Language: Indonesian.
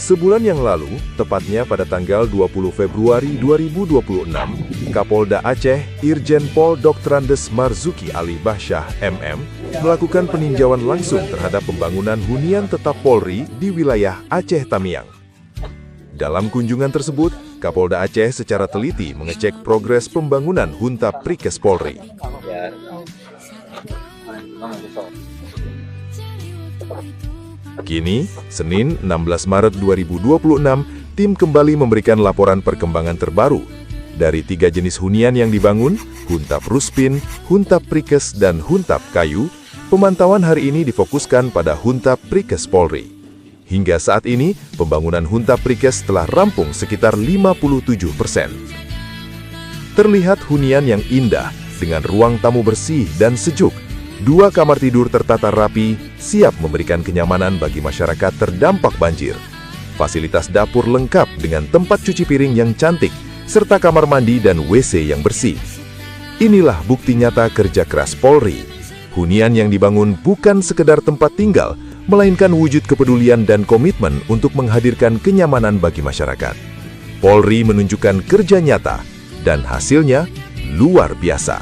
Sebulan yang lalu, tepatnya pada tanggal 20 Februari 2026, Kapolda Aceh, Irjen Pol Dr. Andes Marzuki Ali Bahsyah, MM, melakukan peninjauan langsung terhadap pembangunan hunian tetap Polri di wilayah Aceh Tamiang. Dalam kunjungan tersebut, Kapolda Aceh secara teliti mengecek progres pembangunan Hunta Prikes Polri. Kini, Senin 16 Maret 2026, tim kembali memberikan laporan perkembangan terbaru. Dari 3 jenis hunian yang dibangun, Huntap Ruspin, Huntap Prikes, dan Huntap Kayu, pemantauan hari ini difokuskan pada Huntap Prikes Polri. Hingga saat ini, pembangunan Huntap Prikes telah rampung sekitar 57%. Terlihat hunian yang indah, dengan ruang tamu bersih dan sejuk. 2 kamar tidur tertata rapi, siap memberikan kenyamanan bagi masyarakat terdampak banjir. Fasilitas dapur lengkap dengan tempat cuci piring yang cantik, serta kamar mandi dan WC yang bersih. Inilah bukti nyata kerja keras Polri. Hunian yang dibangun bukan sekedar tempat tinggal, melainkan wujud kepedulian dan komitmen untuk menghadirkan kenyamanan bagi masyarakat. Polri menunjukkan kerja nyata, dan hasilnya luar biasa.